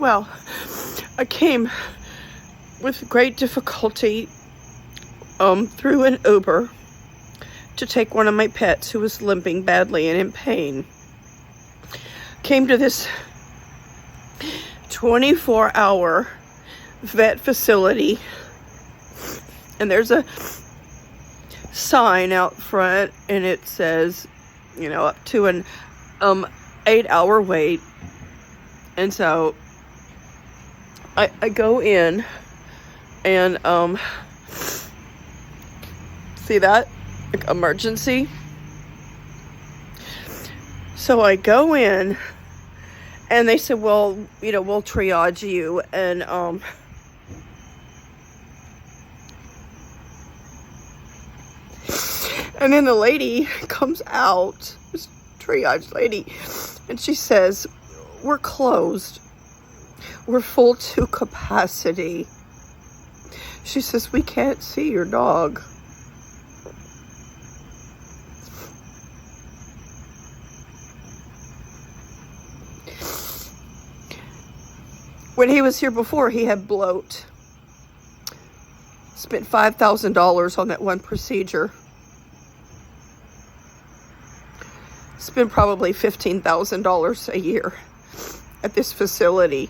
Well, I came with great difficulty through an Uber to take one of my pets who was limping badly and in pain. Came to this 24-hour vet facility, and there's a sign out front, and it says, up to an 8-hour wait. And so I go in, and see that? Like, emergency. So I go in, and they said, well, we'll triage you. And then the lady comes out, this triage lady, and she says, we're closed. We're full to capacity. She says, we can't see your dog. When he was here before, he had bloat. Spent $5,000 on that one procedure. Spent probably $15,000 a year at this facility.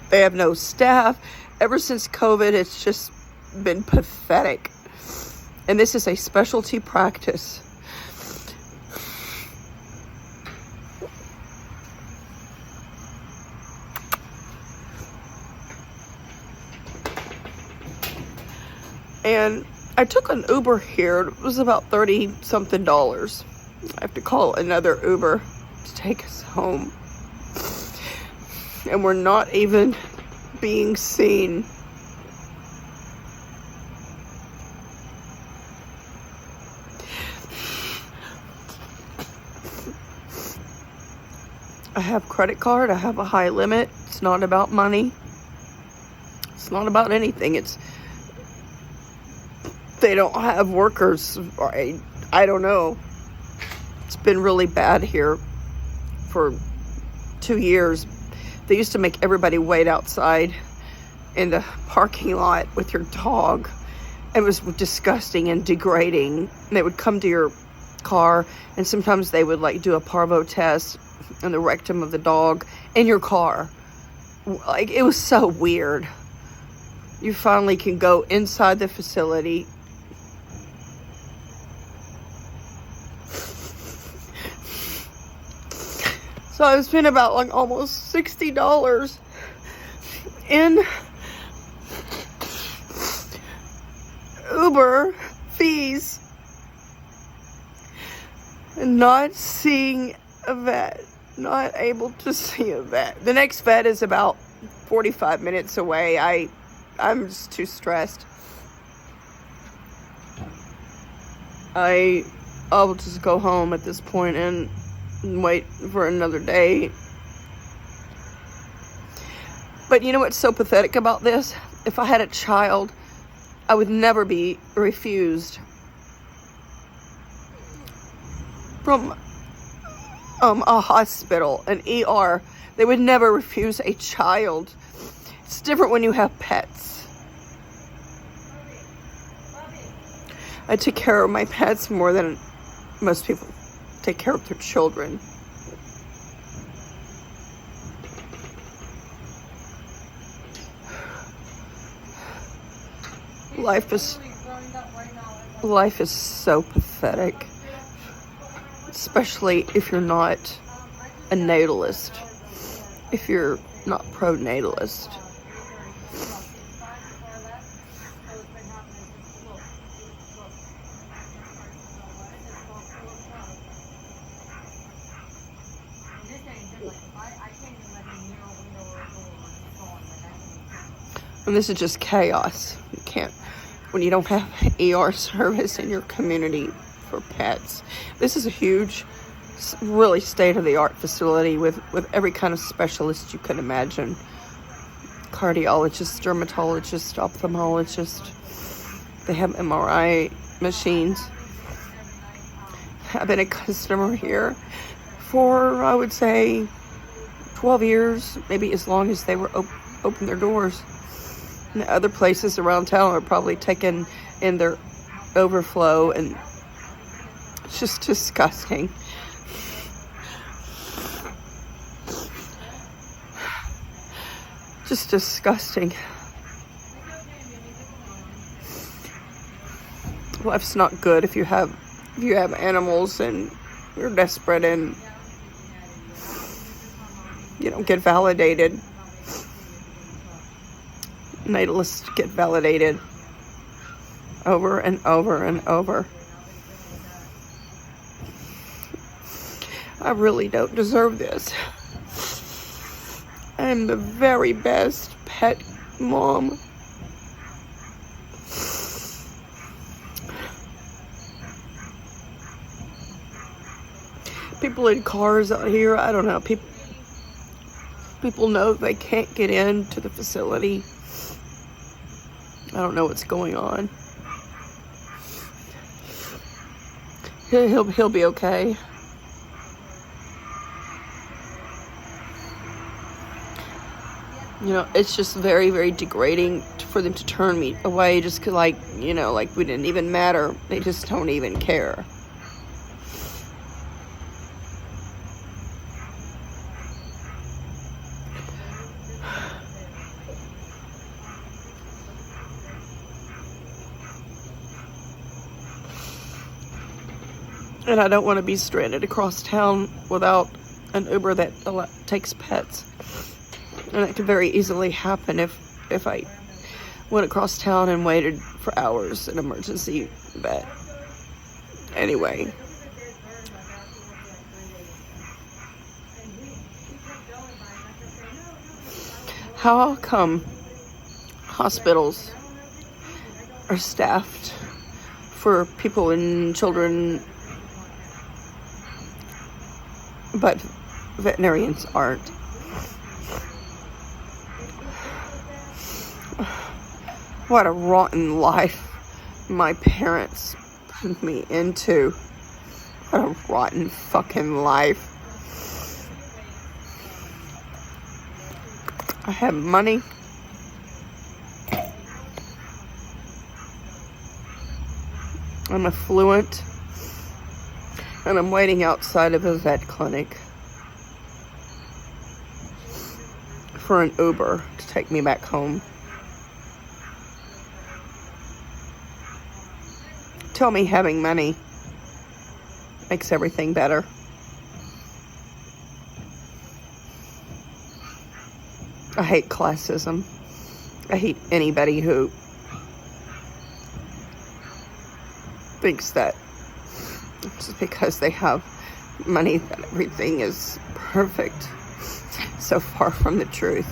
They have no staff. Ever since COVID, it's just been pathetic. And this is a specialty practice. And I took an Uber here. It was about $30-something. I have to call another Uber to take us home. And we're not even being seen. I have credit card. I have a high limit. It's not about money. It's not about anything. They don't have workers. I don't know. It's been really bad here for 2 years. They used to make everybody wait outside in the parking lot with your dog. It was disgusting and degrading. And they would come to your car, and sometimes they would do a parvo test on the rectum of the dog in your car. It was so weird. You finally can go inside the facility. So I spent about almost $60 in Uber fees and not seeing a vet, not able to see a vet. The next vet is about 45 minutes away. I'm just too stressed. I'll just go home at this point and wait for another day. But you know what's so pathetic about this? If I had a child, I would never be refused from a hospital, an ER. They would never refuse a child. It's different when you have pets. I take care of my pets more than most people take care of their children. Life is so pathetic, especially if you're not a natalist, if you're not pro-natalist. And this is just chaos. You can't, when you don't have ER service in your community for pets. This is a huge, really state-of-the-art facility with every kind of specialist you could imagine. Cardiologist, dermatologist, ophthalmologist. They have MRI machines. I've been a customer here for, I would say, 12 years, maybe as long as they were open their doors. And the other places around town are probably taking in their overflow, and it's just disgusting. Just disgusting. Life's not good if you have animals and you're desperate and you don't get validated. Natalists get validated over and over and over. I really don't deserve this. I'm the very best pet mom. People in cars out here, I don't know, people know they can't get into the facility. I don't know what's going on. He'll be okay. You know, it's just very, very degrading for them to turn me away just 'cause, like, you know, like we didn't even matter. They just don't even care. And I don't want to be stranded across town without an Uber that takes pets. And that could very easily happen if I went across town and waited for hours at an emergency vet. Anyway. How come hospitals are staffed for people and children, but veterinarians aren't? What a rotten life my parents put me into. What a rotten fucking life. I have money. I'm affluent. And I'm waiting outside of a vet clinic for an Uber to take me back home. Tell me having money makes everything better. I hate classism. I hate anybody who thinks that just because they have money that everything is perfect. So far from the truth.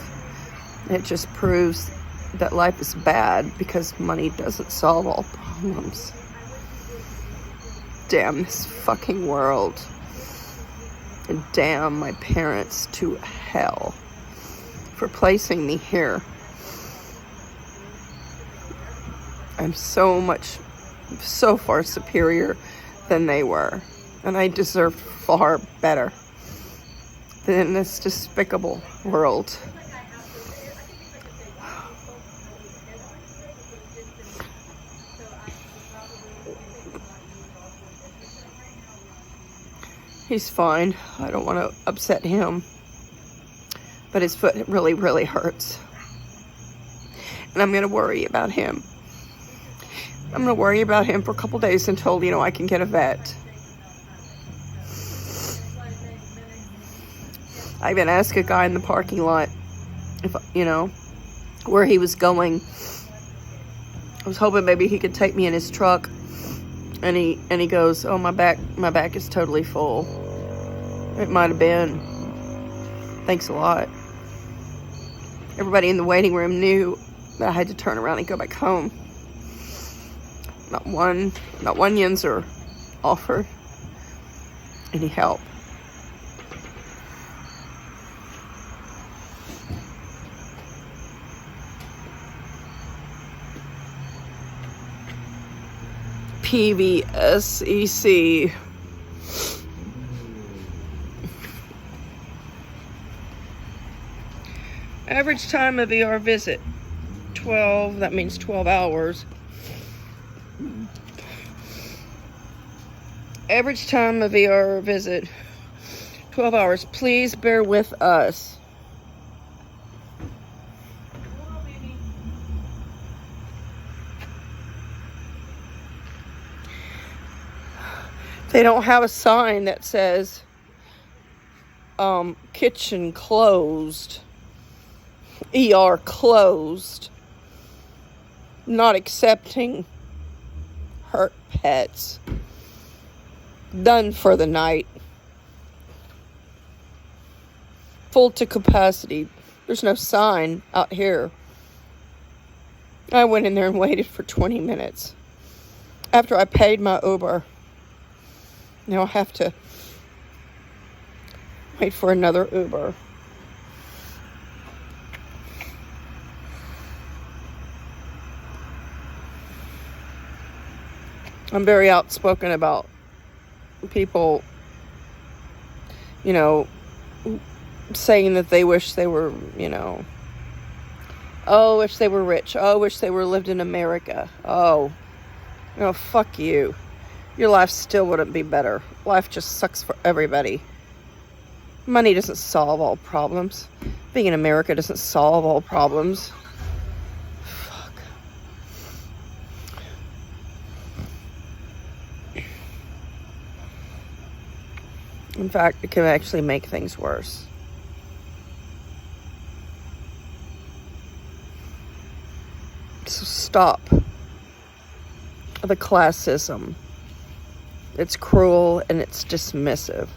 It just proves that life is bad because money doesn't solve all problems. Damn this fucking world. And damn my parents to hell for placing me here. I'm so far superior than they were. And I deserve far better than this despicable world. He's fine. I don't want to upset him. But his foot really, really hurts. And I'm going to worry about him. I'm going to worry about him for a couple days until, I can get a vet. I even asked a guy in the parking lot if, where he was going. I was hoping maybe he could take me in his truck. And he goes, "Oh, my back is totally full." It might have been. Thanks a lot. Everybody in the waiting room knew that I had to turn around and go back home. Not one Yinzer offered any help. PVSEC. Average time of ER visit, 12, that means 12 hours. Average time of ER visit, 12 hours. Please bear with us. They don't have a sign that says kitchen closed, ER closed, not accepting hurt pets, done for the night, full to capacity. There's no sign out here. I went in there and waited for 20 minutes after I paid my Uber. Now I have to wait for another Uber. I'm very outspoken about people, you know, saying that they wish they were, you know, oh, wish they were rich. Oh, wish they were lived in America. Oh, you know, fuck you. Your life still wouldn't be better. Life just sucks for everybody. Money doesn't solve all problems. Being in America doesn't solve all problems. Fuck. In fact, it can actually make things worse. So stop the classism. It's cruel and it's dismissive.